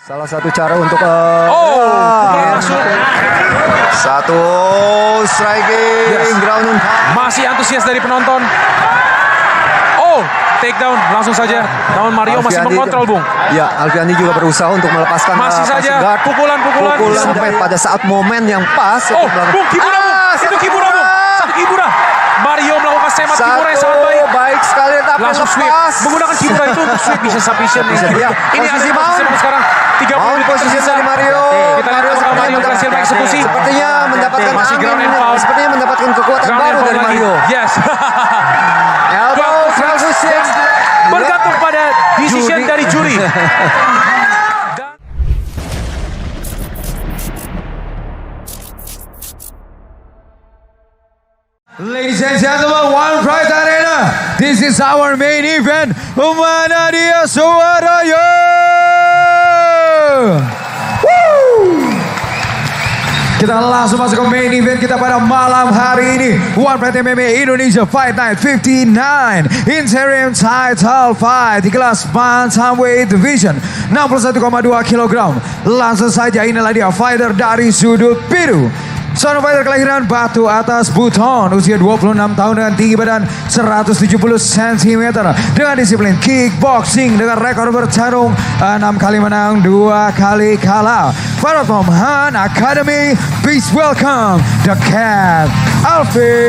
Salah satu cara untuk masuk. Satu striking ground and pound. Masih antusias dari penonton. Takedown langsung saja. Namun Mario masih mengontrol, Bung. Ya, Alfiandi juga berusaha untuk melepaskan masih saja pukulan-pukulan sampai pada saat momen yang pas. Bung, Kimura, Bung. Itu Kimura, Bung. Satu Kimura. Mario melakukan semat Kimura yang sangat baik. Baik sekali, tapi langsung sweep. Menggunakan Kimura itu untuk sweep bisa submission. Ya. Ini ada posisi sekarang 30 menit posisi dari Mario. Kita lihat apakah Mario berhasil mengeksekusi. Sepertinya mendapatkan masih ground and pound. Sepertinya mendapatkan kekuatan baru dari Mario. Yes. Elbow, bergantung pada decision dari juri. Ladies and gentlemen, One Pride Arena. This is our main event. Mana dia suaranya? Kita langsung masuk ke main event kita pada malam hari ini. One Pride MMA Indonesia Fight Night 59 Interim Title Fight di kelas Bantamweight Division 61,2 kg. Langsung saja inilah dia fighter dari sudut biru. Seorang fighter kelahiran Batu Atas Buton, usia 26 tahun dengan tinggi badan 170 cm dengan disiplin kickboxing dengan rekor bertarung 6 kali menang 2 kali kalah. Fighter from Han Academy, please welcome the Cat Alfiandi.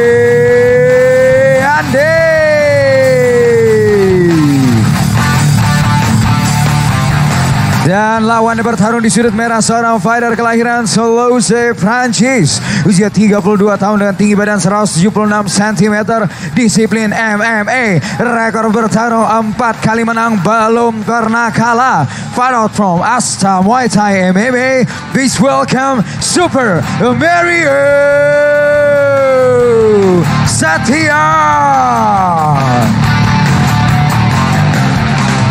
Dan lawannya bertarung di sudut merah seorang fighter kelahiran Toulouse, Prancis. Usia 32 tahun dengan tinggi badan 176 cm. Disiplin MMA. Rekor bertarung 4 kali menang belum pernah kalah. Fight out from Asta Muay Thai MMA. Please welcome Super Mario Satya.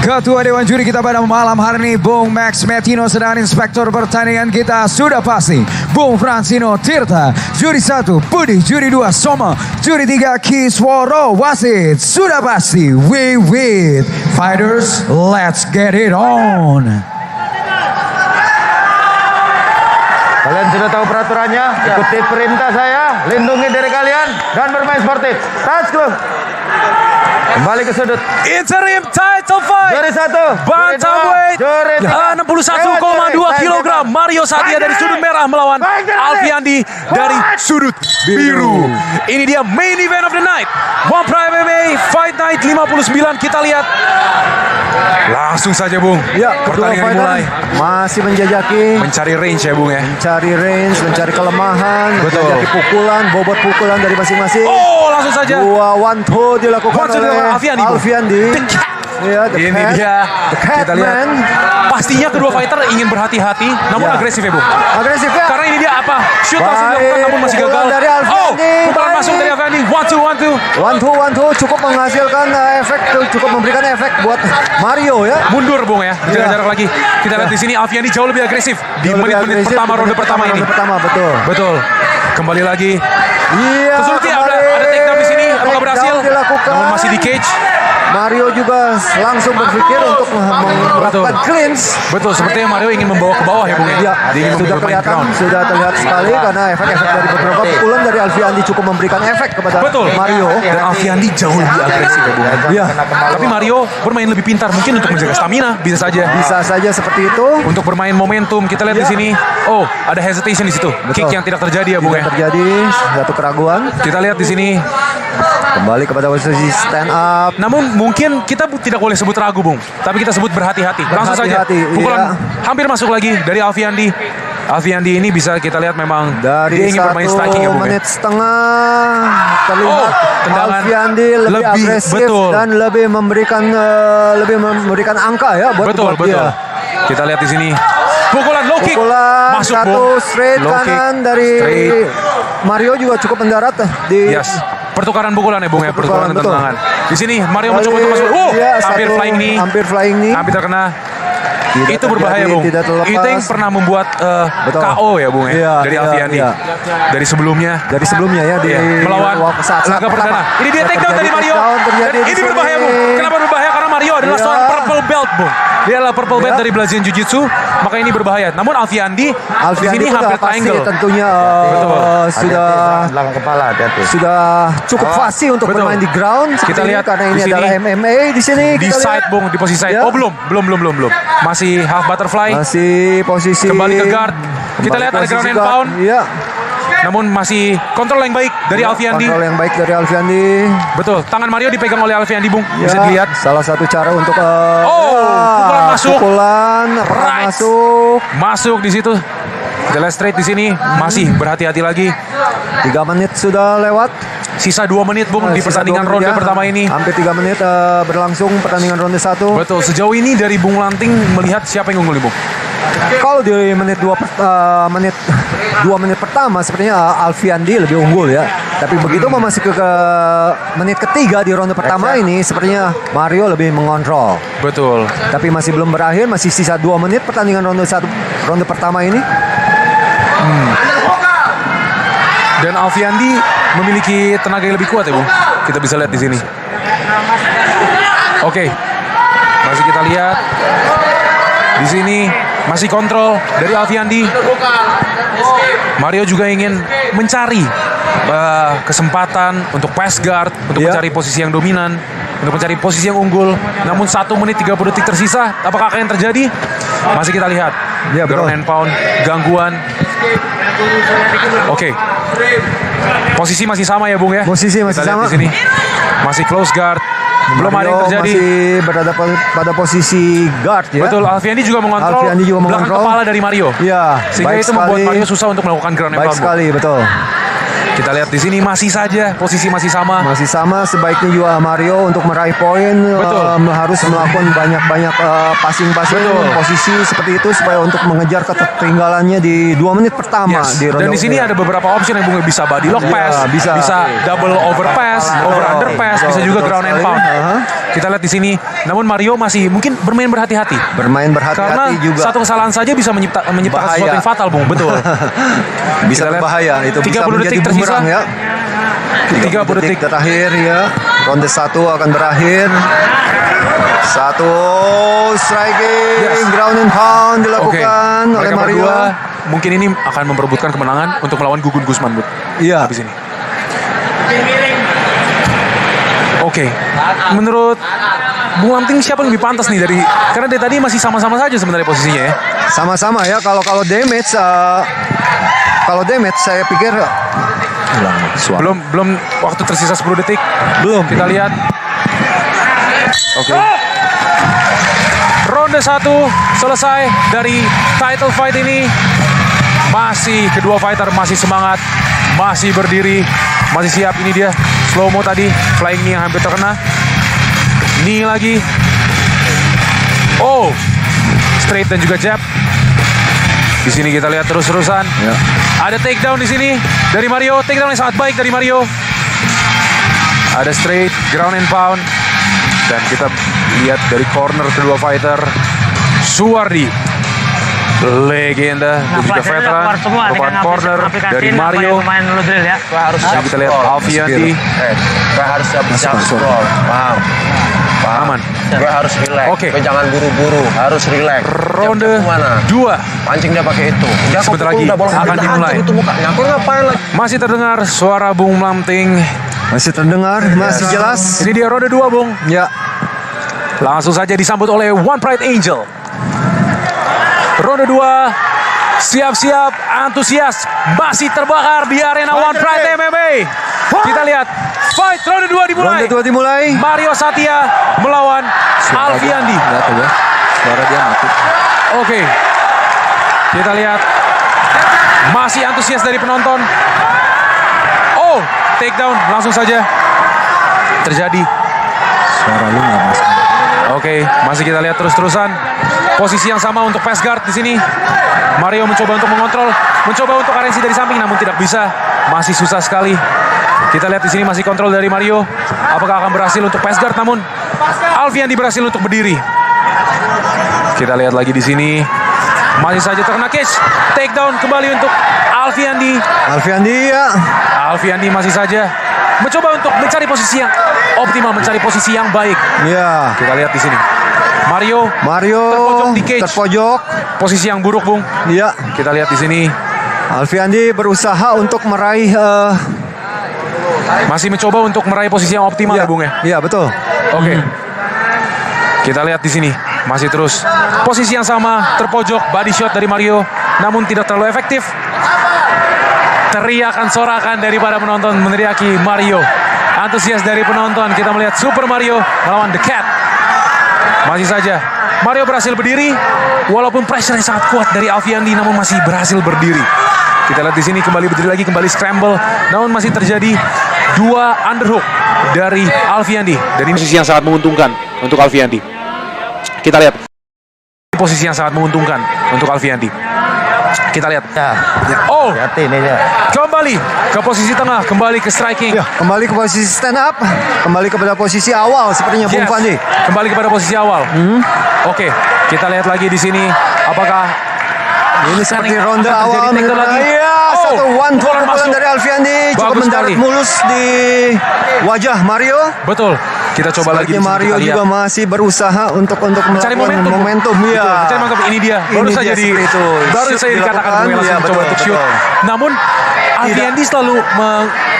Ketua Dewan Juri kita pada malam hari ini, Bung Max Metino, sedang inspektor pertandingan kita sudah pasti Bung Francino Tirta, Juri 1 Budi, Juri 2 Soma, Juri 3 Kisworo, wasit sudah pasti we with fighters, let's get it on. Kalian sudah tahu peraturannya, ikuti perintah saya, lindungi diri kalian dan bermain sportif. Touch glove. Kembali ke sudut. Interim title fight. Juri 1. Bantamweight 61,2 kg. Mario Satya dari sudut merah melawan Alfiandi dari sudut biru. Ini dia main event of the night. One Pride MMA Fight Night 59. Kita lihat. Langsung saja, Bung. Ya, pertandingan mulai. Masih menjajaki. Mencari range ya, Bung ya. Mencari range, mencari kelemahan. Betul. Menjajaki pukulan, bobot pukulan dari masing-masing. Langsung saja. Dua one two dilakukan oleh Alfiandi. Ya, Ini dia. Kita lihat. Pastinya kedua fighter ingin berhati-hati, namun agresif ya, Bung. Agresif ya. Karena ini dia apa? Shoot langsung dilakukan namun masih gagal. Dari Alfiandi. Pukulan masuk dari Alfiandi. One two cukup menghasilkan efek, cukup memberikan efek buat Mario ya. Mundur, Bung ya. Jarak lagi. Kita lihat di sini Alfiandi jauh lebih agresif di menit-menit pertama ronde pertama ini. Betul. Kembali lagi. Iya. Kesulitan ada takedown di sini. Apakah berhasil? Namun masih di cage. Mario juga langsung berpikir untuk melakukan clinch. Betul, sepertinya Mario ingin membawa ke bawah ya, Bung ya. Ya, Dia ingin sudah bermain kelihatan, ground. sudah terlihat sekali karena efek-efek dari beberapa pukulan dari Alfiandi cukup memberikan efek kepada Mario. Dan Alfiandi jauh lebih agresif ya, Bung. Ya. Tapi Mario bermain lebih pintar, mungkin untuk menjaga stamina, bisa saja. Bisa saja seperti itu. Untuk bermain momentum, kita lihat di sini. Ada hesitation di situ. Kick yang tidak terjadi ya, Bung ya. Terjadi satu keraguan. Kita lihat di sini. Kembali kepada posisi stand up. Namun mungkin kita tidak boleh sebut ragu, Bung. Tapi kita sebut berhati-hati. Langsung saja. Pukulan hampir masuk lagi dari Alfiandi. Alfiandi ini bisa kita lihat memang dari dia ingin bermain striking ya, Bung. 1 menit setengah terlihat Alfiandi lebih agresif dan lebih memberikan angka ya buat dia. Kita lihat di sini. Pukulan low kick masuk, satu Bung. straight Low kanan kick, dari straight. Mario juga cukup mendarat di pertukaran pukulan ya, Bung ya, pertukaran tendangan. Di sini Mario mencoba untuk masuk. Hampir flying knee. Hampir terkena. Itu berbahaya, Bung. Itu yang pernah membuat KO ya, Bung ya, dari Alfiandi. Dari sebelumnya ya, melawan laga perdana. Ini dia takedown dari Mario. Ini berbahaya, Bung. Kenapa berbahaya? Karena Mario adalah seorang purple belt, Bung. Dia adalah purple belt dari Brazilian Jiu-Jitsu, maka ini berbahaya. Namun Alfiandi di sini itu hampir udah pasti triangle. tentunya sudah Hati-hati, belakang kepala, hati-hati. sudah cukup fasih untuk Betul. bermain di ground. Kita seperti ini, lihat karena di ini sini. adalah MMA di sini. Di kita side, lihat. Bung, di posisi side. Ya. Oh, belum. Masih half butterfly. Masih posisi Kembali ke guard. Kita lihat ada ground and pound. Iya. Namun masih kontrol yang baik dari Alfiandi. Kontrol yang baik dari Alfiandi. Betul, tangan Mario dipegang oleh Alfiandi, Bung. Bisa Ya, dilihat. salah satu cara untuk pukulan masuk. Pukulan Right. masuk. Masuk di situ. Kita lihat straight di sini. Masih berhati-hati lagi. 3 menit sudah lewat. Sisa 2 menit, Bung, di Sisa pertandingan 2 menit ronde ya. pertama ini. Hampir 3 menit berlangsung pertandingan ronde 1. Betul, sejauh ini dari Bung Lanting melihat siapa yang unggul nih, Bung? Kalau di menit 2 menit pertama sepertinya Alfiandi lebih unggul ya. Tapi begitu memasuki ke menit ketiga di ronde pertama ini sepertinya Mario lebih mengontrol. Betul. Tapi masih belum berakhir, masih sisa 2 menit pertandingan ronde pertama ini. Dan Alfiandi memiliki tenaga yang lebih kuat ya, Bung. Kita bisa lihat di sini. Oke. Masih kita lihat di sini masih kontrol dari Alfiandi. Mario juga ingin mencari kesempatan untuk pass guard, untuk Iya. mencari posisi yang dominan, untuk mencari posisi yang unggul. Namun 1 menit 30 detik tersisa. Apakah akan yang terjadi? Masih kita lihat. Iya, betul. Ground and pound, gangguan. Oke. Posisi masih sama ya, Bung ya? Posisi masih Kita lihat sama. di sini. Masih close guard. Belum ada yang Mario terjadi. masih berada pada posisi guard ya. Betul, Alfiandi juga mengontrol Alfiandi juga belakang mengontrol. kepala dari Mario. Iya, Sehingga baik itu membuat sekali. Mario susah untuk melakukan ground and Baik pound. Bung. sekali, betul. Kita lihat di sini masih saja posisi masih sama. Masih sama, sebaiknya juga Mario untuk meraih poin Betul. harus melakukan banyak passing-passing Betul. posisi seperti itu supaya untuk mengejar ketertinggalannya di 2 menit pertama Yes. di ronde. Dan di sini ada beberapa option yang Bung bisa body lock Iya, pass, bisa. double overpass, over under pass, bisa Betul, juga betul ground and sekali. pound. Aha. Kita lihat di sini. Namun Mario masih mungkin bermain berhati-hati. bermain Karena berhati-hati juga. satu kesalahan saja bisa menciptakan Bahaya. sesuatu yang fatal, Bung. Betul. Bisa Kita lihat berbahaya, itu bisa 30 menjadi detik tersisa. bumerang ya. 30 detik. terakhir ya. Ronde 1 akan berakhir. 1 striking, Yes. ground and pound Oke, dilakukan oleh mereka Mario. berdua mungkin ini akan memperebutkan kemenangan untuk melawan Gugun Gusman, Bud. Iya. Habis ini. Oke, menurut Bung Lanting siapa yang lebih pantas nih karena dari tadi masih sama-sama saja sebenarnya posisinya ya. Sama-sama ya, kalau damage saya pikir Belum waktu tersisa 10 detik. Belum. Kita lihat. Oke. Ronde 1 selesai dari title fight ini. Masih kedua fighter masih semangat, masih berdiri, masih siap. Ini dia slow mo tadi, flying knee yang hampir terkena. Knee lagi. Oh, straight dan juga jab. Di sini kita lihat terus-terusan. Ya. Ada takedown di sini dari Mario, takedown yang sangat baik dari Mario. Ada straight, ground and pound. Dan kita lihat dari corner kedua fighter, Suwardi, legenda dan juga veteran, merupakan corner dari Mario. Ya. Dan kita lihat Alfiandi, Gue harus siap-siap scroll, paham? aman. Gue harus relax. Oke. Gue jangan buru-buru, harus relax. Ronde Mana? 2 Pancing dia pakai itu. Dia Sebentar kok lagi udah bolong akan udah dimulai. hancur itu mukanya. Gue ngapain lagi? masih terdengar suara Bung Lanting. masih terdengar, masih jelas. Ini dia ronde 2, Bung. Ya, Langsung saja disambut oleh One Pride Angel. Ronde 2, siap-siap, antusias, masih terbakar di arena One Pride MMA. Kita lihat, fight ronde 2 dimulai. ronde 2 dimulai. Mario Satya melawan Alfiandi. Suara dia mati. Oke, kita lihat, masih antusias dari penonton. Oh, takedown langsung saja terjadi. Suara lu nggak masuk. Oke, masih kita lihat terus-terusan. Posisi yang sama untuk pass guard di sini. Mario mencoba untuk mengontrol, mencoba untuk arensi dari samping, namun tidak bisa. Masih susah sekali. Kita lihat di sini masih kontrol dari Mario. Apakah akan berhasil untuk pass guard? Namun Alfiandi berhasil untuk berdiri. Kita lihat lagi di sini. Masih saja terkena cage. Takedown kembali untuk Alfiandi. Alfiandi ya. Alfiandi masih saja mencoba untuk mencari posisi yang optimal, mencari posisi yang baik. Ya. Kita lihat di sini. Mario terpojok di cage. terpojok. Posisi yang buruk, Bung. Iya. Kita lihat di sini Alfiandi berusaha untuk meraih masih mencoba untuk meraih posisi yang optimal ya, Bung ya. Iya, betul. Oke. Kita lihat di sini masih terus posisi yang sama, terpojok, body shot dari Mario, namun tidak terlalu efektif. Teriakan sorakan daripada penonton meneriaki Mario. Antusias dari penonton, kita melihat Super Mario melawan The Cat. Masih saja Mario berhasil berdiri, walaupun pressure yang sangat kuat dari Alfiandi, namun masih berhasil berdiri. Kita lihat di sini kembali berdiri lagi, kembali scramble, namun masih terjadi 2 underhook dari Alfiandi. Dan ini posisi yang sangat menguntungkan untuk Alfiandi. Kita lihat posisi yang sangat menguntungkan untuk Alfiandi. Kita lihat. Oh, Hati nih ya. kembali ke posisi tengah, kembali ke striking. Ya, kembali ke posisi stand up, kembali kepada posisi awal sepertinya Bung Yes, Fandi. kembali kepada posisi awal. Oke, kita lihat lagi di sini apakah Ini seperti akan ronde terjadi awal. tackle lagi. Iya, Oh, satu one pukulan pukulan masuk. dari Alfiandi cukup Bagus mendarat sekali. mulus di wajah Mario. Betul. Kita coba lagi di Sepertinya sini, Mario kita lihat. juga masih berusaha untuk Mencari melakukan momentum. ya. Betul, mencari momentum. Ini dia. Baru Ini saja dia di seperti itu. baru Shoot saja dikatakan dilakukan. Bung langsung Ya, coba betul, untuk shoot. betul. Namun Alfiandi selalu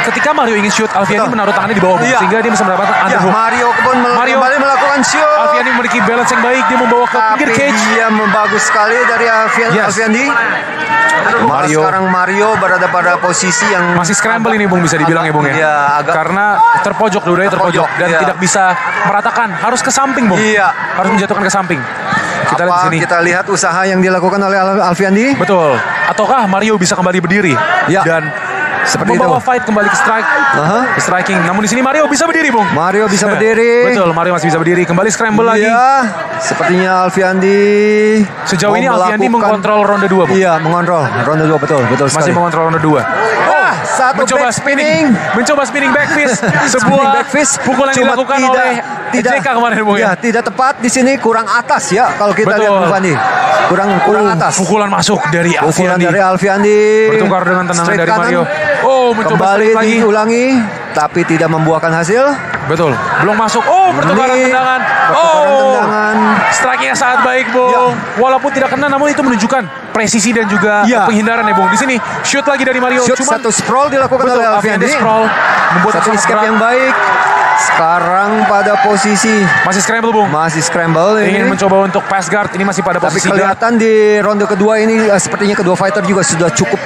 ketika Mario ingin shoot, Alfiandi Betul. menaruh tangannya di bawah, Bung, Iya. sehingga dia bisa mendapatkan Ya, underhook. Mario pun Mario. kembali melakukan shoot. Alfiandi memiliki balance yang baik, dia membawa ke Tapi pinggir cage. dia bagus sekali dari Yes. Alfiandi. Mario. Sekarang Mario berada pada posisi yang Masih scramble ini, Bung, bisa dibilang ya, Bung ya. Iya, agak Karena terpojok, dua-duanya terpojok Terpojok, dan iya. tidak bisa meratakan, harus ke samping, Bung. Iya. Harus menjatuhkan ke samping. Kita lihat di apa sini. kita lihat usaha yang dilakukan oleh Alfiandi. Betul. Ataukah Mario bisa kembali berdiri Ya. dan Seperti membawa itu. fight kembali ke strike, ke striking. Namun di sini Mario bisa berdiri, Bung. Mario bisa berdiri. Betul, Mario masih bisa berdiri. Kembali scramble lagi. Iya, sepertinya Alfiandi Sejauh mau ini Alfiandi melakukan- mengontrol ronde 2, Bung. Iya, mengontrol ronde 2, betul Masih sekali. mengontrol ronde 2. Satu Mencoba back spinning. mencoba spinning back fist. Spinning Sebuah back fist. pukulan yang Cuma dilakukan oleh JK kemarin, Bung Ya, ya. tidak tepat di sini, kurang atas ya kalau kita Betul. lihat Bung Fandi. Kurang atas. Pukulan masuk dari Pukulan Alfiandi. dari Alfiandi. Bertukar dengan tendangan Straight dari kanan. Mario. Oh, mencoba Kembali straight lagi. diulangi, tapi tidak membuahkan hasil. Betul. Belum masuk. Oh, pertukaran Ini tendangan. pertukaran Oh. tendangan. Strike-nya sangat baik, Bung. Ya. Walaupun tidak kena, namun itu menunjukkan presisi dan juga Ya. penghindaran ya, Bung. Di sini shoot lagi dari Mario. Shoot Cuman satu sprawl dilakukan betul, oleh Alfiandi Alfiandi. scroll membuat Satu sangat escape berat. yang baik. Sekarang pada posisi Masih scramble, Bung. masih scramble Ingin ini. mencoba untuk pass guard. Ini masih pada Tapi posisi guard. kelihatan di ronde kedua ini sepertinya kedua fighter juga sudah cukup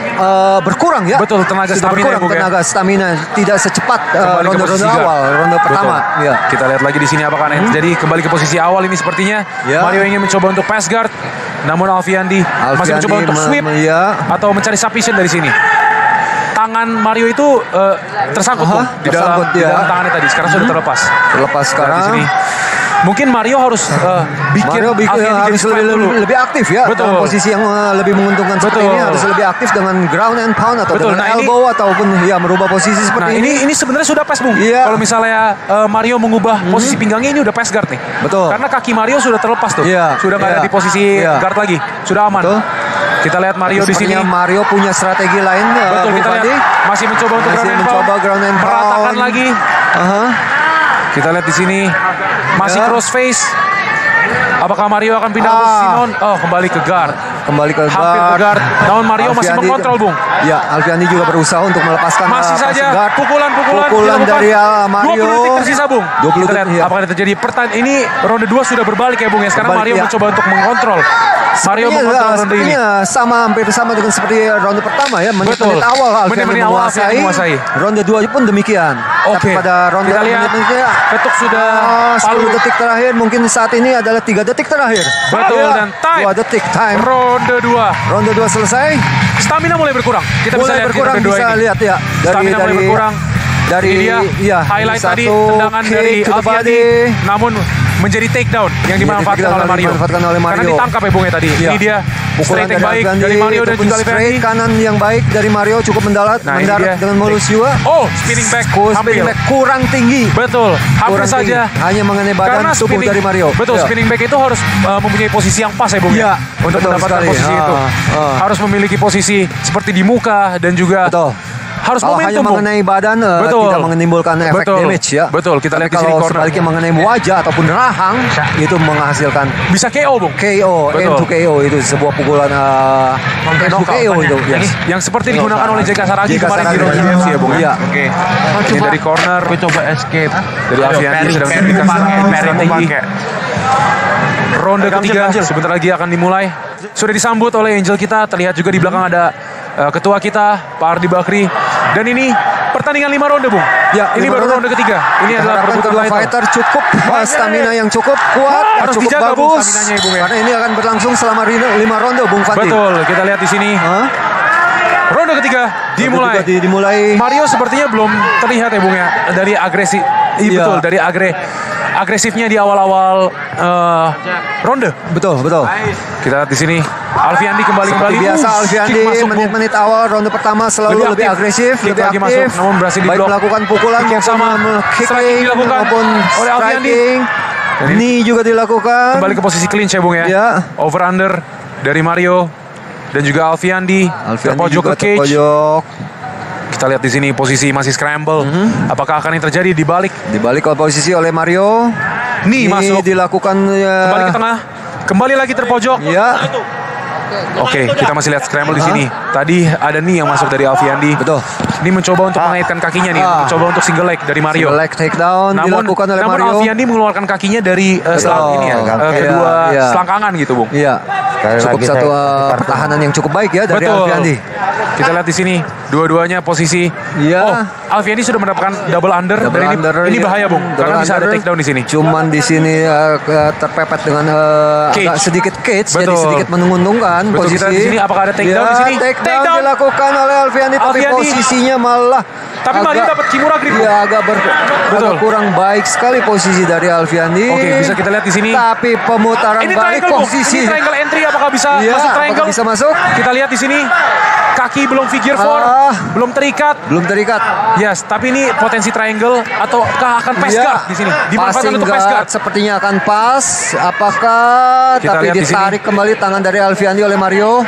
berkurang ya. Betul, tenaga sudah stamina, berkurang Bung, ya. tenaga stamina, tidak secepat Kembali ke ronde-ronde posisi guard. awal, ronde pertama. Betul. Ya. Kita lihat lagi di sini apakah yang terjadi. Kembali ke posisi awal ini sepertinya. Ya. Mario ingin mencoba untuk pass guard. Namun Alfiandi masih mencoba untuk sweep ya. atau mencari submission dari sini. Tangan Mario itu tersangkut, Bung, di dalam, tersangkut, di ya. dalam tangannya tadi. Sekarang sudah terlepas. Terlepas Di sekarang. sini. Mungkin Mario harus bikin Mario Alfiandi harus jadi strike dulu. lebih aktif ya. Betul. Dalam posisi yang lebih menguntungkan seperti Betul. ini harus lebih aktif dengan ground and pound atau Betul. dengan Nah, ini- elbow ataupun ya merubah posisi Nah, seperti ini sebenarnya sudah pass, Bung. Iya. Kalau misalnya Mario mengubah posisi pinggangnya, ini udah pass guard nih. Betul. Karena kaki Mario sudah terlepas tuh. Iya. Sudah nggak ada Iya. di posisi Iya. guard lagi. Sudah aman. Betul. Kita lihat Mario di sini. Sepertinya Mario punya strategi lain. Betul, Bung kita lihat Fandi. masih mencoba untuk Masih ground and mencoba pound. ground and Meratakan pound. lagi. Aha. Kita lihat di sini masih Ya. cross face. Apakah Mario akan pindah ke posisi non? Oh, kembali ke guard. Kembali ke Hampir ke guard. Namun Mario masih Alfiandi- mengontrol, Bung. Ya, Alfiandi juga berusaha untuk melepaskan Masih passing saja guard. pukulan Pukulan dilakukan. dari Mario. 20 detik tersisa, Bung. 20 Kita lihat detik, iya. apakah yang terjadi. Ini ronde 2 sudah berbalik ya, Bung ya. Sekarang Berbalik, Mario ya. mencoba untuk mengontrol. Mario mengontrol ronde ini. Sepertinya hampir sama dengan seperti ronde pertama ya. Betul. Menit-menit awal Alfiandi Menit-menit awal Alfiandi menguasai. Ronde 2 pun demikian. Oke. Tapi pada ronde Kita lihat menit-menitnya ketuk sudah 10 palu. detik terakhir, mungkin saat ini adalah 3 detik terakhir. Betul, Ya, dan time. 2 detik time. Ronde 2. Ronde 2 selesai. Stamina mulai berkurang. Kita bisa Mulai lihat berkurang, di ronde 2 bisa ini. lihat ya. Stamina mulai berkurang. Dari Ini dia ya, highlight satu tadi tendangan kick dari to the Alfiandi, body. namun menjadi takedown yang dimanfaatkan takedown oleh Mario. dimanfaatkan oleh Karena Mario. ditangkap ya, Bung ya tadi. Iya. Ini dia Pukulan straight yang baik Alfiandi, dari Mario dan ataupun juga straight Alfiandi. kanan yang baik dari Mario cukup mendarat Nah, ini dia. mendarat dengan mulus juga. Oh, spinning back hampir. Spinning back kurang tinggi. Betul, hampir Kurang tinggi. saja. Hanya mengenai badan Karena tubuh dari Mario. Betul, Ya. spinning back itu harus mempunyai posisi yang pas ya, Bung Iya, untuk betul mendapatkan sekali. posisi itu. Harus memiliki posisi seperti di muka dan juga Betul. harus Kalau hanya momentum, Bung. mengenai badan Betul. tidak menimbulkan efek Betul. damage ya. Betul, kita Tapi lihat di sini kalau corner. sebaliknya mengenai wajah ataupun rahang itu menghasilkan Bisa KO, Bung. KO, Betul. end to KO itu sebuah pukulan end to KO itu. Yes. Yang seperti digunakan oleh JK Saragi JK kemarin di Saragi. Ronde UFC ya, Bung. Iya. Oke. Ini dari corner Gue coba escape. dari Alfiandi sedang dikasih strategi. Ronde ketiga sebentar lagi akan dimulai. Sudah disambut oleh Angel kita. Terlihat juga di belakang ada ketua kita Pak Ardi Bakri. Dan ini pertandingan 5 ronde, Bung. Ya, Ini 5 baru ronde. ronde ketiga. Ini adalah Harapkan perebutan kedua title. fighter cukup stamina yang cukup kuat, Harus cukup dijaga, Bung, bagus. staminanya ya, Bung, ya. Karena ini akan berlangsung selama 5 ronde, Bung Fandi. Betul, kita lihat di sini. Hah? Ronde ketiga dimulai. Juga dimulai. Mario sepertinya belum terlihat ya, Bung ya, dari agresi. Iya, Iya. betul, dari agresifnya di awal-awal ronde. Betul. Kita lihat di sini Alfiandi kembali. Seperti biasa Kick Alfiandi masuk, Bung. menit-menit awal ronde pertama selalu lebih agresif, Kick lebih lagi aktif. masuk, namun berhasil baik diblok. melakukan pukulan Kick yang sama. Striking kicking dilakukan maupun oleh Alfiandi. striking. Dan ini Knee juga dilakukan. Kembali ke posisi clinch ya, Bung ya. Ya. Over under dari Mario dan juga Alfiandi terpojok juga ke cage. terpojok. Kita lihat di sini posisi masih scramble. Apakah akan yang terjadi di balik? Dibalik ke posisi oleh Mario. Knee masuk. Dilakukan Kembali ke tengah. Kembali lagi terpojok. Ya, Oke, kita masih lihat scramble di sini. Tadi ada knee yang masuk dari Alfiandi. betul. Ini mencoba untuk mengaitkan kakinya nih, mencoba untuk single leg dari Mario. Leg takedown dilakukan oleh namun Mario. Alfiandi mengeluarkan kakinya dari selang ini ya, kedua Iya. selangkangan gitu, Bung. Iya. Sekali Cukup lagi satu saya- pertahanan yang cukup baik ya dari Betul. Alfiandi. Kita lihat di sini dua-duanya posisi. Iya. Oh, Alfiandi sudah mendapatkan double under. Double dan under, ini ya. bahaya, Bung, Double karena bisa ada under. takedown di sini. Cuman di sini terpepet dengan Cage. agak sedikit cage, jadi Betul. sedikit menguntungkan Betul, posisi. kita lihat di sini, apakah ada takedown Ya, di sini? Takedown Takedown. dilakukan oleh Alfiandi, tapi Alfiandi. posisinya malah Tapi Mario dapat kimura grip. Iya, agak Betul. kurang baik sekali posisi dari Alfiandi. Oke, bisa kita lihat di sini. Tapi pemutaran Ini balik triangle, Bung. posisi. Ini triangle entry, apakah bisa Iya, masuk apakah triangle? bisa masuk? Kita lihat di sini. Kaki belum figure four, Ah. belum terikat. Belum terikat. Yes, tapi ini potensi triangle ataukah akan pass Iya. guard di sini? Dimanfaatkan Passing untuk pass guard guard. sepertinya akan pas. Apakah Kita tapi lihat di sini. ditarik kembali tangan dari Alfiandi oleh Mario.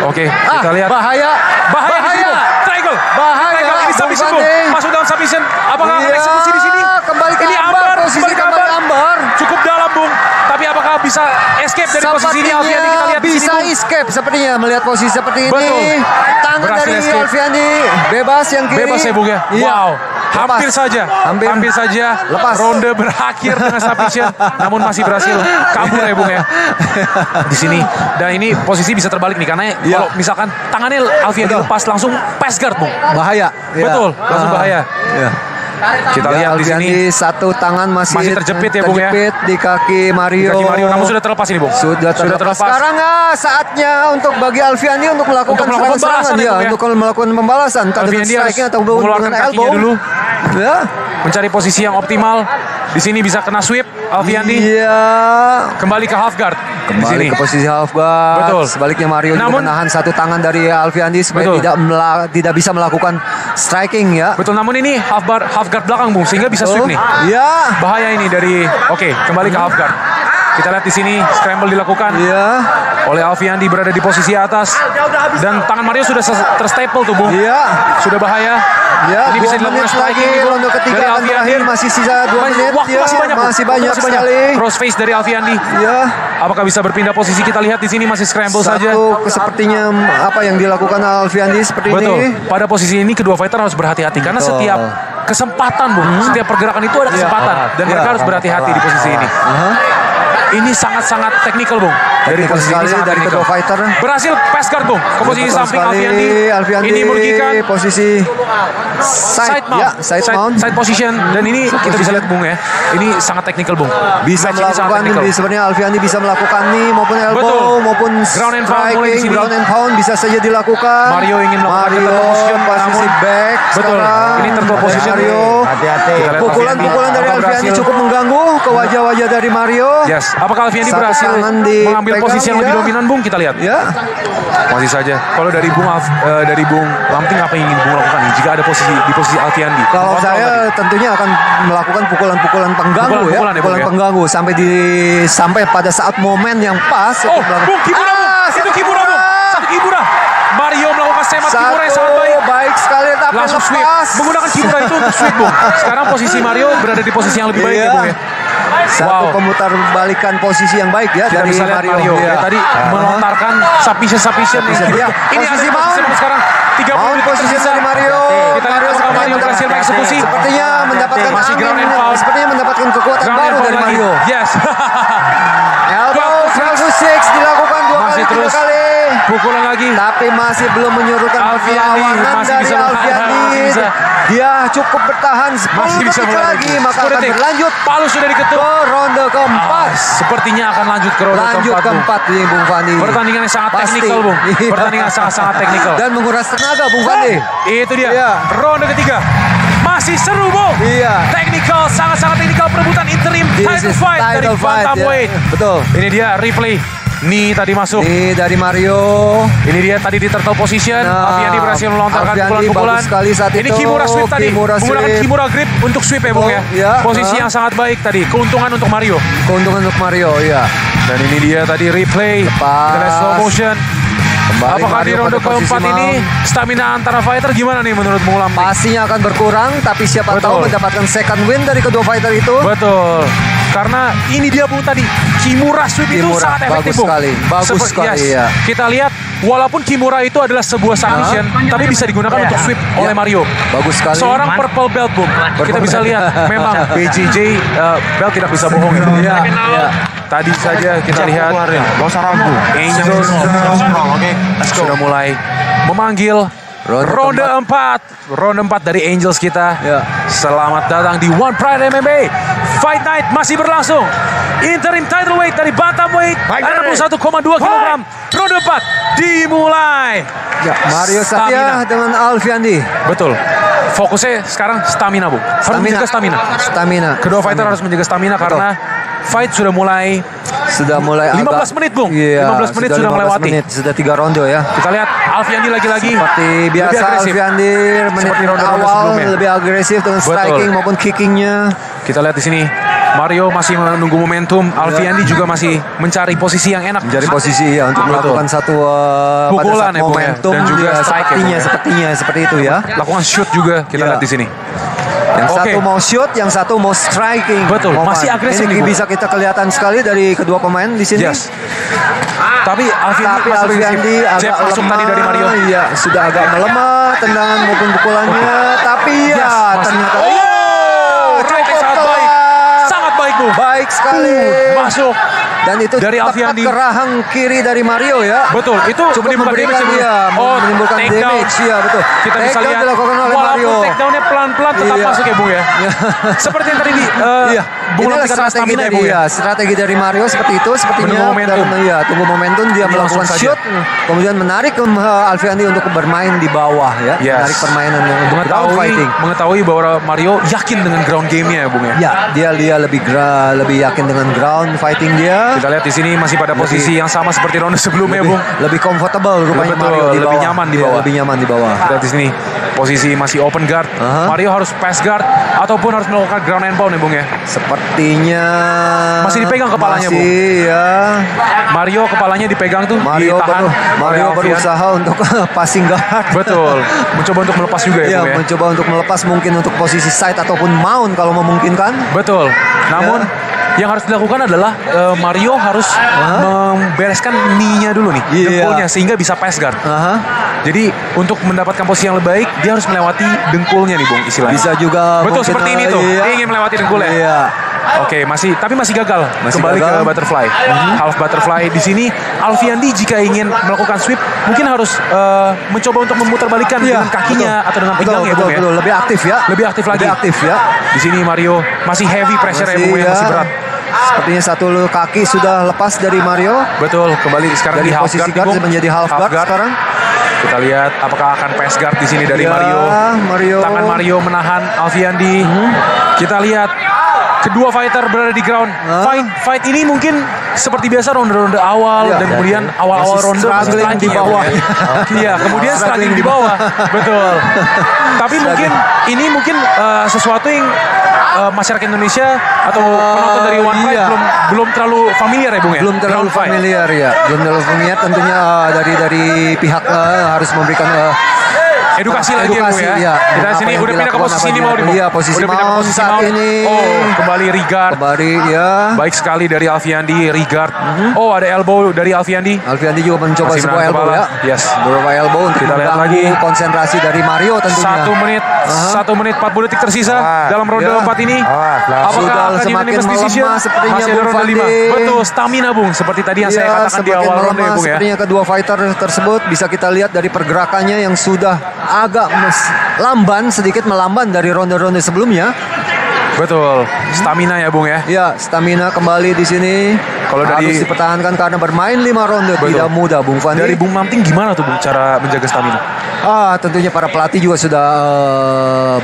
Oke, kita lihat. Bahaya. Bahaya di sini, Bung. Triangle. Bahaya. Triangle. Ini Bung submission, Bung. Fandi. Masuk dalam submission. Apakah akan Iya, eksekusi di sini? kembali ke Ini ambar, posisi kembali ke kembali ambar. Cukup dalam, Bung. Tapi apakah bisa escape dari posisi ini Alfiandi? Kita lihat di sini, bisa Bung. escape sepertinya melihat posisi seperti ini. Betul. Tangan Berhasil dari escape. Alfiandi bebas yang kiri. Bebas ya, Bung ya. Iya. Wow. Lepas. Hampir saja. Hampir saja. Lepas. Ronde berakhir dengan submission, namun masih berhasil kabur ya, Bung ya. Di sini. Dan ini posisi bisa terbalik nih, karena Iya. kalau misalkan tangannya Alfiandi Betul. lepas langsung pass guard, Bung. Bahaya. Iya. Betul, langsung bahaya. Iya. Kita Ya, lihat di sini. Alfiandi satu tangan masih terjepit ya, Bung ya. terjepit di kaki Mario. Kaki Mario, namun sudah terlepas ini, Bung. Sudah terlepas. Sekarang saatnya untuk bagi Alfiandi untuk melakukan Untuk melakukan serangan-serangan pembalasan ya, ya, Bung ya. untuk melakukan pembalasan entah dengan Alfiandi harus striking atau mengeluarkan dengan kakinya elbow. dulu. Ya. Mencari posisi yang optimal. Di sini bisa kena sweep Alfiandi. Iya. Kembali ke half guard. Di sini. Kembali ke posisi half guard. Betul. Sebaliknya Mario Namun- juga menahan satu tangan dari Alfiandi supaya Betul. tidak bisa melakukan striking ya. Betul, namun ini half guard belakang, Bung, sehingga bisa sweep nih. Iya. Bahaya ini dari kembali ke half guard. Kita lihat di sini scramble dilakukan Iya. oleh Alfiandi, berada di posisi atas dan tangan Mario sudah terstaple tuh, Bung. Iya. Sudah bahaya. Ya, Ini bisa 2 dilakukan menit lagi striking nih, Bung, ronde ketiga dari akan Alfiandi. berakhir, masih sisa 2 menit. Waktu ya. masih banyak, Bung. Masih Waktu banyak sekali. Crossface dari Alfiandi. Ya. Apakah bisa berpindah posisi? Kita lihat di sini masih scramble saja. Sepertinya apa yang dilakukan Alfiandi seperti Betul. ini. Pada posisi ini kedua fighter harus berhati-hati karena Betul. setiap kesempatan, Bung, setiap pergerakan itu ada kesempatan dan mereka harus berhati-hati di posisi ini. Ini sangat-sangat teknikal, Bung. Dari Teknikal posisi ini sekali sangat dari teknikal. kedua fighter. Berhasil pass guard, Bung, ke posisi Betul samping sekali, Alfiandi. Ini merugikan posisi side mount. ya, side mount. Side position, dan ini kita bisa lihat, Bung, ya. Ini sangat teknikal, Bung. Bisa Match ini sangat melakukan teknikal. sebenarnya Alfiandi bisa melakukan knee maupun elbow Betul. maupun Ground and pound mulai di striking, sini. ground and pound bisa saja dilakukan. Mario ingin melakukan Mario turtle position, posisi namun- back Betul. sekarang. Ini turtle position. Mario. Hati-hati. Kita lihat Pukulan-pukulan dari Apakah Alfiandi berhasil? cukup mengganggu ke wajah-wajah dari Mario. Yes. Apakah Alfiandi Satu berhasil tangan mengambil dipegang, posisi yang lebih ya. dominan, Bung? Kita lihat. Ya, Masih saja. Kalau dari Bung Lamping, apa yang ingin Bung lakukan nih jika ada di posisi Alfiandi? kalau Kontrol saya tadi. tentunya akan melakukan pukulan-pukulan pengganggu Pukulan-pukulan ya, Bung, pukulan ya? pengganggu sampai pada saat momen yang pas. Oh, untuk melakukan- Bung, Kimura, Bung. Itu Kimura, Bung. Satu Kimura. Mario melakukan semat Kimura yang sangat baik. Baik sekali, tapi langsung sweep. lepas. Menggunakan Kimura itu untuk sweep, Bung. Sekarang posisi Mario berada di posisi yang lebih baik ya, Bung ya. Satu pemutar balikan posisi yang baik ya Kita dari bisa lihat Mario. Iya. Ya, tadi melontarkan submission Iya. Ini Posisi ada mount. sekarang 30 Mau menit posisi tersisa. dari Mario. Kita lihat apakah Mario berhasil mengeksekusi. Sepertinya mendapatkan Masih ground and pound. Sepertinya mendapatkan kekuatan Ground baru and pound dari lagi. Mario. Yes. Elbow 12-6 dilakukan Masih tiga terus kali. pukulan lagi. Tapi masih belum menyuruhkan Alfiandi perlawanan masih dari bisa bertahan, Alfiandi. masih bisa. Dia cukup bertahan 10 Masih bisa detik mulai lagi. Maka 10 akan detik. berlanjut Palu sudah diketuk. ke ronde keempat. Sepertinya akan lanjut ke ronde Lanjut keempat, Bung. keempat nih Bung Fandi. Pertandingan yang sangat Pasti. teknikal, Bung. Iya. Pertandingan sangat teknikal. Dan menguras tenaga Bung Fandi. Itu dia. Iya. Ronde ketiga. Masih seru, Bung. Iya. Teknikal, sangat teknikal perebutan interim This title is fight dari title fight, bantamweight. ya. Betul. Ini dia replay. Nih tadi masuk. Ini dari Mario. Ini dia tadi di turtle position. Nah, Alfiandi berhasil melontarkan Alfiandi pukulan-pukulan. bagus sekali saat Ini itu. Kimura sweep tadi. Kimura Menggunakan sweep. Kimura grip untuk sweep ya, Bung ya. Iya. Posisi yang sangat baik tadi. Keuntungan untuk Mario. Keuntungan untuk Mario, ya. Dan ini dia tadi replay. Kita lihat slow motion. Kembali Apakah Mario di ronde pada posisi keempat ini mount. stamina antara fighter gimana nih menurut Bung Lampi? Pastinya akan berkurang, tapi siapa Betul. tahu mendapatkan second win dari kedua fighter itu. Betul. Karena ini dia Bung tadi. Kimura sweep itu Kimura, sangat efektif, bagus Bung. sekali. Bagus sekali, ya. Kita lihat walaupun Kimura itu adalah sebuah submission, tapi bisa digunakan untuk sweep oleh Mario. Bagus sekali. Seorang purple belt, Bung. Kita bisa lihat memang BJJ belt tidak bisa bohong ya, Bung. Ya, ya. Tadi saja kita lihat Gak usah ragu. Angels Strong, oke. Let's go. sudah mulai memanggil ronde 4 dari Angels kita. Ya. Selamat datang di One Pride MMA. Fight Night masih berlangsung. Interim title weight dari bantamweight 61,2 kg. Ronde 4 dimulai. Ya, Mario Satya Stamina. dengan Alfiandi. Betul. Fokusnya sekarang stamina, Bu. Harus menjaga stamina. Stamina. Kedua fighter harus menjaga stamina karena fight sudah mulai Sudah mulai 15 menit, Bung. Iya, 15 menit sudah 15 melewati. menit, sudah 3 ronde ya. Kita lihat Alfiandi lagi-lagi. Seperti lebih biasa agresif. Alfiandi menit Seperti ronde-ronde awal sebelumnya. lebih agresif dengan Betul. striking maupun kickingnya. Kita lihat di sini Mario masih menunggu momentum. Alfiandi juga masih mencari posisi yang enak. Mencari posisi ya untuk Betul. melakukan satu pada Pukulan saat ya, Bung, ya. momentum Dan juga ya, strike ya, sepertinya seperti itu ya. Lakukan shoot juga kita Iya. lihat di sini. Yang Oke. satu mau shoot, yang satu mau striking. Betul, Momen. masih agresif Ini nih, Bung. bisa kita kelihatan sekali dari kedua pemain di sini. Yes. Tapi Alfiandi Tapi masih Alfiandi agresif. agak Jab masuk lemah. tadi dari Mario. Iya, sudah agak melemah tendangan maupun pukulannya. Tapi ya Yes, masih. ternyata Right yang sangat baik. Sangat baik, Bu. Baik sekali. Masuk. Dan itu Dari tepat Alfiandi. ke rahang kiri dari Mario ya. Betul, itu Cukup menimbulkan memberikan damage ya, dia, Bung? Oh, menimbulkan takedown. damage ya betul. Kita bisa Takedown lihat dilakukan oleh walaupun Mario. takedownnya pelan-pelan tetap Iya. masuk ya, Bung ya. Iya. Seperti yang tadi Iya, Bung inilah Lampi katakan strategi stamina ya, dari Bung ya. strategi dari Mario seperti itu sepertinya. Menunggu momentum. Dan, iya, tunggu momentum dia Ini melakukan langsung saja. shoot, kemudian menarik Alfiandi untuk bermain di bawah ya, Yes. menarik permainan untuk ground fighting. Mengetahui bahwa Mario yakin dengan ground game-nya ya, Bung ya. Ya, dia lebih yakin dengan ground fighting dia. Kita lihat di sini masih pada posisi yang sama seperti ronde sebelumnya, Bung. Lebih comfortable rupanya Betul, Mario di lebih bawah. nyaman di Iya, bawah. lebih nyaman di bawah. Kita lihat di sini posisi masih open guard. Aha. Mario harus pass guard ataupun harus melakukan ground and pound ya, Bung ya. Sepertinya Masih dipegang kepalanya, Bu. Masih ya. Mario kepalanya dipegang tuh, Mario ditahan oleh Mario Alfian. berusaha untuk passing guard. Betul, mencoba untuk melepas juga ya, Ya, Bung ya. mencoba untuk melepas mungkin untuk posisi side ataupun mount kalau memungkinkan. Betul. Namun yang harus dilakukan adalah Mario harus membereskan knee-nya dulu nih, Iya. dengkulnya sehingga bisa pass guard. Aha. Jadi untuk mendapatkan posisi yang lebih baik, dia harus melewati dengkulnya nih, Bung, istilahnya. Bisa juga Betul mungkin, seperti ini tuh. iya. Dia ingin melewati dengkulnya. Iya. Oke, tapi masih gagal. Masih Kembali gagal. ke butterfly. Half butterfly di sini Alfiandi jika ingin melakukan sweep mungkin harus mencoba untuk memutarbalikkan dengan kakinya atau dengan pinggangnya, betul, Bung ya. betul. Lebih aktif ya. Lebih aktif lagi. Lebih aktif ya. Di sini Mario masih heavy pressure ya, Bung, masih berat. Sepertinya satu kaki sudah lepas dari Mario. Betul, kembali sekarang Dari di half posisi guard, guard Bung. menjadi half guard sekarang. Kita lihat apakah akan pass guard di sini dari Ya, Mario. Tangan Mario menahan Alfiandi. Kita lihat kedua fighter berada di ground. Fight ini mungkin seperti biasa ronde-ronde awal Iya. dan kemudian awal-awal Masih ronde masih struggling di striking ya, bawah. Bung ya. Iya, kemudian struggling di bawah. Betul. Tapi mungkin ini sesuatu yang masyarakat Indonesia atau penonton dari One Fight iya. belum terlalu familiar ya, Bung ya. Belum terlalu Ground fight. familiar ya. Belum terlalu familiar tentunya dari pihak harus memberikan edukasi lagi ya, Bung, Edukasi, ya. iya. Kita Apa sini yang udah pindah ke dilakukan, posisi apa ini yang mau dilakukan. Iya, posisi udah pindah ke Maun posisi saat Maun. ini. Oh, kembali Rigard. Kembali ya. Baik sekali dari Alfiandi, Rigard. Oh, ada elbow dari Alfiandi. Alfiandi juga mencoba Masih sebuah menahan elbow kepala. ya. Yes. Beberapa elbow untuk Kita lihat mengganggu lagi. konsentrasi dari Mario tentunya. 1 menit 40 detik tersisa dalam ronde Ya. 4 ini. Sudah Apakah semakin akan unanimous melemah decision? sepertinya Masih ada Bung ronde Fandi. 5. Betul, stamina Bung. Seperti tadi yang saya Iya, katakan di semakin awal ronde ya melemah Bung ya. sepertinya kedua fighter tersebut bisa kita lihat dari pergerakannya yang sudah agak lamban, sedikit melamban dari ronde-ronde sebelumnya. Betul, stamina ya Bung ya. Ya, stamina kembali di sini. Kalau dari- harus dipertahankan karena bermain 5 ronde Betul. tidak mudah, Bung Fandi. Dari Bung Mamting gimana tuh Bung cara menjaga stamina? Tentunya para pelatih juga sudah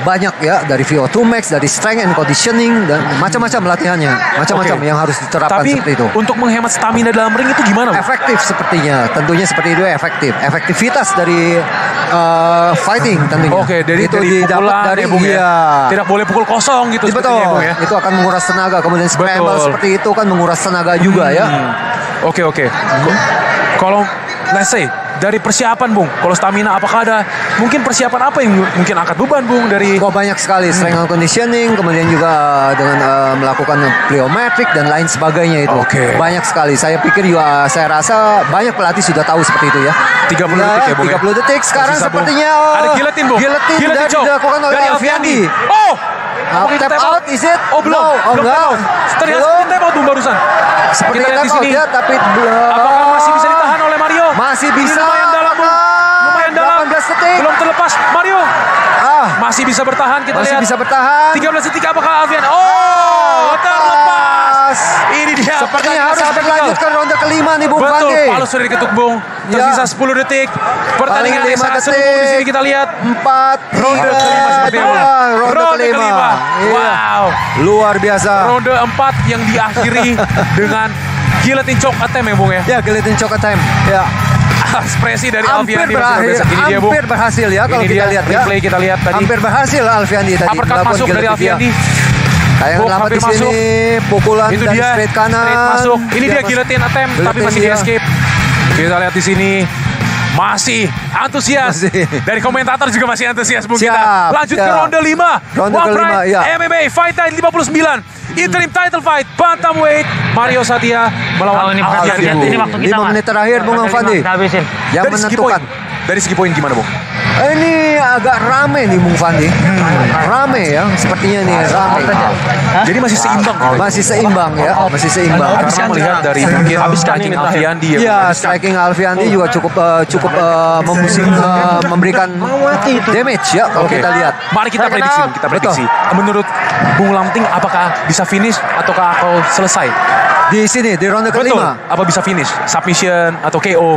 banyak ya, dari VO2 Max, dari strength and conditioning dan macam-macam latihannya, macam-macam Oke. yang harus diterapkan Tapi seperti itu. untuk menghemat stamina dalam ring itu gimana Bung? Efektif sepertinya, tentunya seperti itu efektif. Efektivitas dari fighting tentunya. Oke, dari itu dari didapat pukulan dari ya Bung ya. iya. Tidak boleh pukul kosong gitu Betul, sepertinya ya Bung ya. itu akan menguras tenaga. Kemudian scramble Betul. seperti itu kan menguras tenaga juga ya. Oke. Kalau let's say dari persiapan Bung, kalau stamina apakah ada mungkin persiapan apa yang mungkin angkat beban Bung dari Oh, banyak sekali strength and conditioning, kemudian juga dengan melakukan plyometric dan lain sebagainya itu. Oke. Banyak sekali. Saya pikir juga, saya rasa banyak pelatih sudah tahu seperti itu ya. 30 detik ya Bung ya? 30 detik sekarang Tersisa, Bung. sepertinya Ada giletin Bung. Giletin dari choke dilakukan oleh dari Alfiandi. Oh, Tap out, is it? Oh belum, No, oh, belum enggak. tap out. Terlihat Belum. seperti tap out Bung barusan. Seperti Kita lihat tap di out sini. ya, tapi Apakah masih bisa ditahan oleh Mario? Masih Ini bisa. lumayan dalam Bung. Lumayan dalam. 18 detik. Belum terlepas Mario. Masih bisa bertahan kita Masih lihat. bisa bertahan. 13 detik apakah Alfian? Oh, terlepas. Ini dia Sepertinya pertandingan harus sangat teknikal. berlanjut ke ronde kelima nih Bung Betul, Fandi. Palu sudah diketuk Bung. Tersisa 10 detik. Pertandingan Paling yang 5 sangat seru Bung. Di sini kita lihat 4, ronde kelima seperti apa? Ronde kelima. Iya. Wow. Luar biasa. Ronde 4 yang diakhiri dengan guillotine choke attempt ya Bung ya. Ya, guillotine choke time. Ya, Ekspresi dari hampir Alfiandi berhasil. ini dia Bung. Hampir berhasil ya kalau Ini kita dia lihat ya. replay kita lihat tadi. Hampir berhasil Alfiandi tadi. Uppercut melakukan masuk dari guillotine. Alfiandi. Tayangan Hook lama hampir di sini, masuk. pukulan Itu dari dia straight kanan. straight masuk. Ini dia Mas- guillotine attempt tapi Guillotine, masih di iya. escape. Kita lihat di sini masih antusias. Masih. Dari komentator juga masih antusias Bung Siap, kita. Lanjut ke siap. ronde 5. Ronde One kelima, Pride iya. MMA Fight Night 59. Interim title fight bantamweight Mario Satya melawan ini Alfiandi. pertandingan. Ini waktu kita 5 menit terakhir Bung Fandi. Kita habisin. Yang Dari segi poin, menentukan. dari segi poin gimana Bung? Ini agak rame nih Bung Fandi. Rame ya, sepertinya nih rame. Jadi masih seimbang. Masih seimbang ya, masih seimbang. Karena melihat dari mungkin striking Alfiandi ya. Iya, striking Alfiandi juga cukup memberikan damage ya kalau Oke. kita lihat. Mari kita prediksi, Bung. Kita prediksi. Menurut Bung Lamting, apakah bisa finish ataukah atau selesai? Di sini di ronde Betul. kelima. Apa bisa finish? Submission atau KO?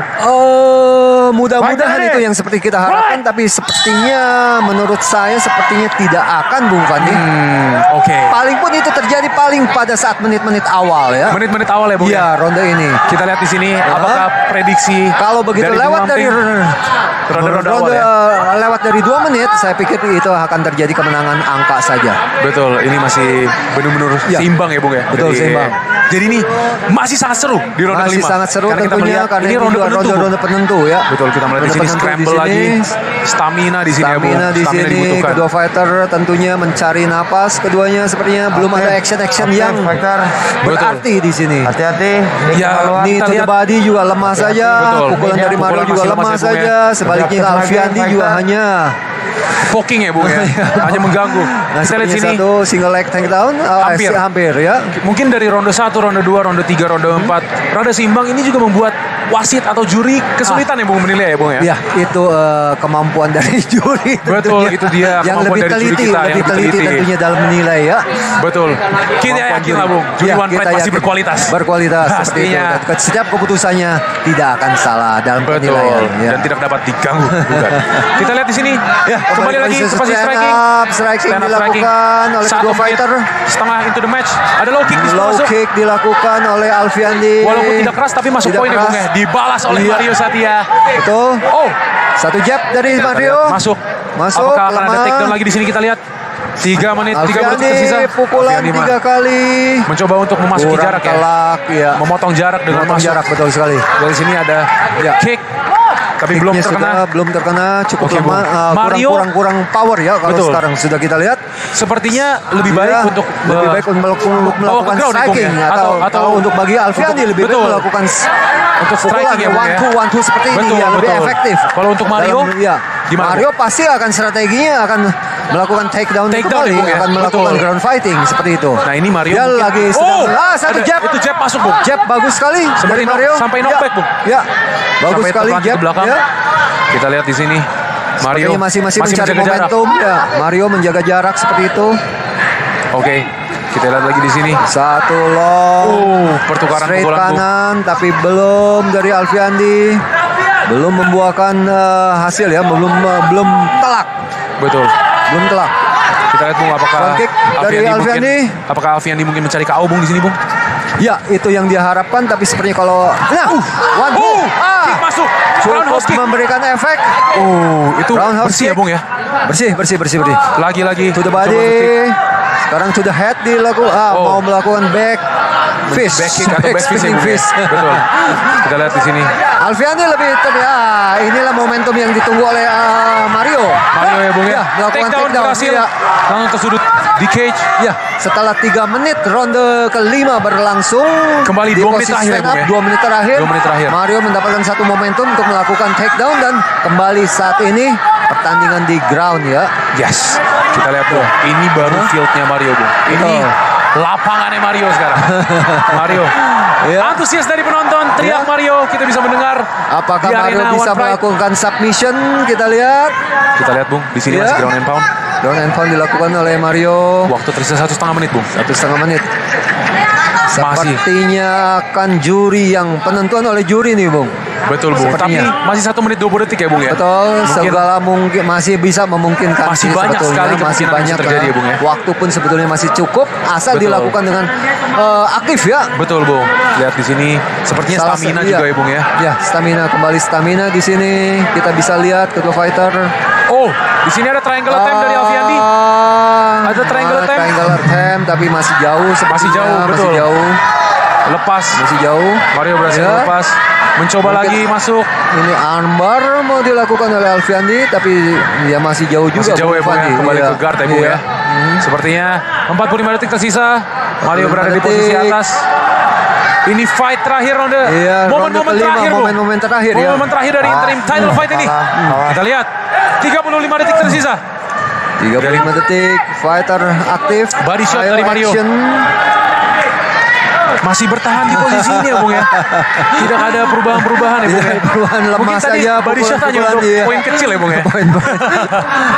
Mudah-mudahan itu yang seperti kita harapkan, tapi sepertinya menurut saya sepertinya tidak akan Bung Fandi. Oke. Paling pun itu terjadi paling pada saat menit-menit awal ya. Menit-menit awal ya, Bung. Iya, ronde ini. Kita lihat di sini apakah prediksi Kalau begitu Bung lewat dari Lamting? ronde-ronde awal ya. lewat dari 2 menit, saya pikir itu akan terjadi kemenangan angka saja. Betul, ini masih benar-benar Ya. seimbang ya, Bung ya. Betul, seimbang. Jadi ini masih sangat seru di ronde Masih kelima. sangat seru Karena kita tentunya melihat karena ini ini ronde juga penentu. Bung. ronde penentu ya. Betul, kita melihat di Ronde sini penentu scramble di lagi. sini. Stamina di sini ya, Bung. Stamina di Stamina sini, dibutuhkan. kedua fighter tentunya mencari napas, keduanya sepertinya belum ada action-action yang Fighter, berarti di sini. hati-hati. Ya, Knee kita to the lihat. body juga lemah saja, Betul. pukulan Ini dari Mario pukulan juga masih lemah lemas ya, Bung, saja, sebaliknya Satu lagi, Alfiandi juga fighter. hanya Poking ya, Bung ya. Hanya mengganggu. nah, Kita lihat sepertinya sini. satu single leg takedown, Hampir. hampir ya. Mungkin dari ronde 1, ronde 2, ronde 3, ronde 4 rada seimbang ini juga membuat wasit atau juri kesulitan ya Bung menilai ya Bung ya. Ya, itu kemampuan dari juri. Betul, tentunya. itu dia yang kemampuan lebih dari juri teliti, kita, yang lebih lebih teliti teliti. tentunya dalam menilai ya. Betul. Kita yakin lah Bung, juri Ya, One kita Pride pasti yakin. berkualitas. Berkualitas seperti itu. Pastinya. Dan setiap keputusannya tidak akan salah dalam Betul. penilaian. Ya. Dan tidak dapat diganggu. Bukan. Kita lihat di sini. Ya, Kembali lagi ke posisi striking. Striking Stand up dilakukan oleh 1 kedua menit fighter. setengah into the match. Ada low kick di sebelah Low masuk. kick dilakukan oleh Alfiandi. Walaupun tidak keras tapi masuk Tidak poin ya Bung keras. ya. Dibalas oleh Iya. Mario Satya. Betul. Oh, Satu jab dari Mario. masuk. Masuk, Apakah akan ada lemah. takedown lagi di sini kita lihat. 3 menit 30 detik tersisa. Alfiandi pukulan Alfiandi 3 kali. mencoba untuk memasuki Kurang jarak ya. telak ya. Memotong jarak dengan Memotong masuk. jarak betul sekali. Dari sini ada Ya. kick. Tapi belum Kicknya terkena. belum terkena, cukup Oke, lemah. Bung. Mario. kurang power ya kalau Betul. sekarang sudah kita lihat. Sepertinya lebih baik Iya, untuk lebih baik untuk melakukan ground ya, Bung, striking ya? atau Atau untuk bagi Alfiandi lebih baik betul. melakukan Untuk striking ya, Bung, ya? one two seperti ini Betul, ya lebih betul. efektif. Kalau untuk Mario, ya. gimana, Mario pasti akan strateginya akan melakukan takedown Takedown kembali, ya, Bung, ya? akan melakukan Betul. ground fighting seperti itu. Nah, ini Mario Dia mungkin- lagi sedang satu ada, jab. itu jab masuk, Bung. Jab bagus sekali Seperti dari Mario. sampai Ya, knockback, Bung. Ya. Bagus Sampai sekali terpelanting jab. ke belakang. Ya. Kita lihat di sini. Mario Sepertinya masih mencari menjaga jarak. momentum ya. Mario menjaga jarak seperti itu. Oke, kita lihat lagi di sini. Satu long. Pertukaran Straight pukulan, Bung. kanan tapi belum dari Alfiandi. Belum membuahkan hasil ya, belum telak. Betul. Belum telak. Kita lihat, Bung, apakah Front kick dari Alfiandi. apakah Alfiandi mungkin mencari KO, Bung, di sini, Bung? Ya, itu yang diharapkan tapi sepertinya kalau one two. Kick masuk. Roundhouse Cukup kick. memberikan efek. Itu Roundhouse bersih ya, kick. Bung, ya? Bersih. Lagi-lagi. To the Coba untuk kick. body. Sekarang to the head dilakukan. Mau melakukan back fist. Back kick atau back fist ya, spinning Bung, ya? fist. Betul. Kita lihat di sini. Alfiandi lebih inilah momentum yang ditunggu oleh Mario. Mario ya, Bung, ya? Melakukan Takedown takedown. berhasil. Iya. Langsung ke sudut di cage. Ya, setelah 3 menit ronde kelima berlangsung. Kembali di 2 menit posisi terakhir ya, stand up, Bung, ya? 2 menit terakhir. 2 menit terakhir. Mario mendapatkan satu momentum untuk melakukan takedown dan kembali saat ini pertandingan di ground ya. Yes. Kita lihat, Bung. Ini baru fieldnya Mario, Bung. Ini Betul. lapangannya Mario sekarang. Mario. Ya. Antusias dari penonton. Teriak Ya. Mario. Kita bisa mendengar. Apakah di Mario arena bisa One Pride. melakukan submission? Kita lihat. Kita lihat, Bung. Di sini Ya. masih ground and pound. Ground and pound dilakukan oleh Mario. Waktu tersisa 1,5 menit, Bung. 1,5 menit. Masih. Sepertinya akan juri yang penentuan oleh juri nih, Bung. Betul, Bung. Tapi Sepertinya. masih 1 menit 20 detik ya, Bung, ya? Betul, Mungkin segala mungkin masih bisa memungkinkan. Masih sih banyak sebetulnya. sekali masih kemungkinan banyak bisa terjadi ya, Bung, ya? Waktu pun sebetulnya masih cukup asal Betul. dilakukan dengan aktif ya. Betul, Bung. Lihat di sini. Sepertinya Salah stamina satu- juga ya, Bung, ya? Ya, stamina kembali stamina di sini. Kita bisa lihat kedua fighter. Oh, di sini ada triangle attempt dari Alfiandi. Ada triangle attempt. Triangle attempt tapi masih jauh sepertinya. Masih jauh, betul. Masih jauh. Lepas. Masih jauh. Mario berhasil Ya. lepas. Mencoba Mungkin- lagi masuk. Ini armbar mau dilakukan oleh Alfiandi tapi ya masih jauh juga. Masih jauh ya, Bung, ya? Alfiandi. Kembali Iya. ke guard ya, Bung, Iya. ya? Sepertinya 45 detik tersisa. Mario 45 berada di posisi detik. atas. Ini fight terakhir ronde. Iya, Momen-momen ronde kelima, terakhir, Bung. momen-momen terakhir, ya. Momen-momen terakhir dari interim title fight ini. Kita lihat. 35 detik tersisa. 35 detik, fighter aktif. Body shot Ayo dari Mario. action. Masih bertahan di posisi ini ya, Bung, ya. Tidak ada perubahan-perubahan ya, Bung, ya. Perubahan lemah Mungkin tadi saja. body shot aja pukulan-pukulan, untuk iya. poin kecil ya, Bung, ya. Poin-poin.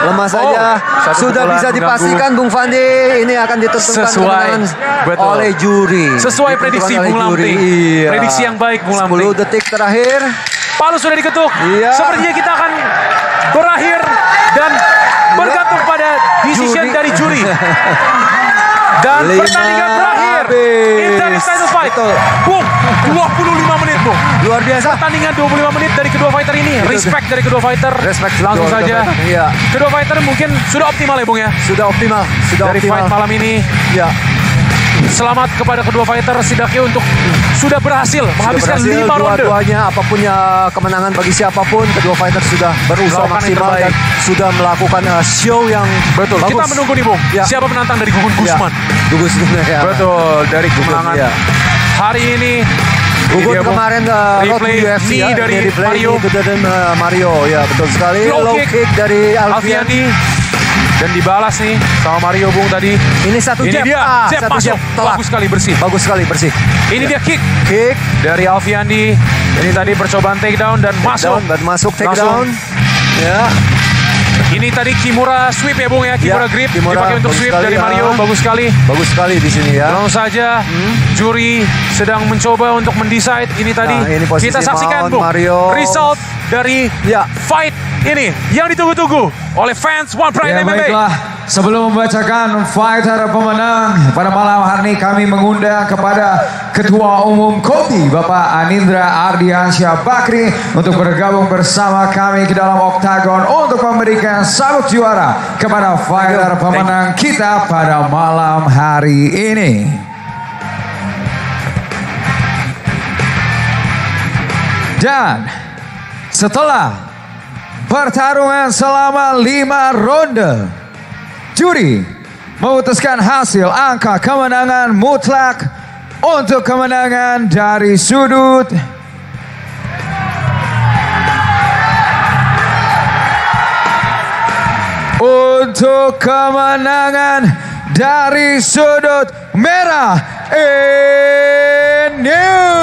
Lemah saja. satu Sudah pukulan bisa mengganggu. dipastikan Bung Fandi ini akan ditentukan Sesuai. kemenangan Betul. oleh juri. Sesuai Ditentukan prediksi oleh Bung juri. Lamping. Iya. Prediksi yang baik, Bung Lamping. 10 detik terakhir. Palu sudah diketuk. Iya. Sepertinya kita akan berakhir dan bergantung pada decision Juri. dari juri. Dan 5 pertandingan berakhir. habis. Interim title fight. Betul. Bung, 25 menit, Bung. Luar biasa. Pertandingan 25 menit dari kedua fighter ini. Respect dari kedua fighter. Respect Langsung kedua saja. fighter, iya. Kedua fighter mungkin sudah optimal ya, Bung, ya. Sudah optimal. Sudah Dari optimal. fight malam ini. Ya. Selamat kepada kedua fighter setidaknya untuk sudah berhasil menghabiskan 5 ronde. Dua-duanya apapun ya kemenangan bagi siapapun, kedua fighter sudah berusaha Melakukan yang maksimal terbaik. dan sudah melakukan show yang Betul. bagus. Kita menunggu nih, Bung. Ya. Siapa penantang dari Gugun Ya. Gusman? Gugus ya. Betul, dari kemenangan ya. hari ini. Gugun Ini dia, Bung. kemarin road Replay to UFC knee ya. dari Ini replay Mario. knee dari Mario ya, betul sekali. Low Low kick kick dari Alfiandi. Alfiandi. Dan dibalas nih sama Mario, Bung, tadi. Ini satu Ini jab. dia, jab satu masuk. telak. Bagus sekali, bersih. Bagus sekali bersih. Ini dia kick Kick dari Alfiandi. Ini tadi percobaan takedown dan masuk. down dan masuk take Langsung. down. Ya. Ini tadi Kimura sweep ya, Bung, ya. Kimura Ya, grip Kimura, dipakai untuk bagus sweep sekali, dari Mario. ah. Bagus sekali. Bagus sekali di sini ya. Langsung saja juri sedang mencoba untuk mendecide ini tadi. Nah, ini posisi Kita saksikan, mount Bung, Mario. result dari Ya. fight ini yang ditunggu-tunggu oleh fans One Pride Ya MMA. baiklah, sebelum membacakan fighter pemenang pada malam hari ini kami mengundang kepada Ketua Umum KOBI Bapak Anindra Ardiansyah Bakri untuk bergabung bersama kami ke dalam oktagon untuk memberikan sabuk juara kepada fighter pemenang kita pada malam hari ini. Dan Setelah pertarungan selama 5 ronde, juri memutuskan hasil angka kemenangan mutlak untuk kemenangan dari sudut merah. And new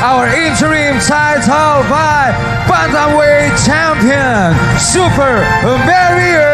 our interim title fight bantamweight champion Super Mario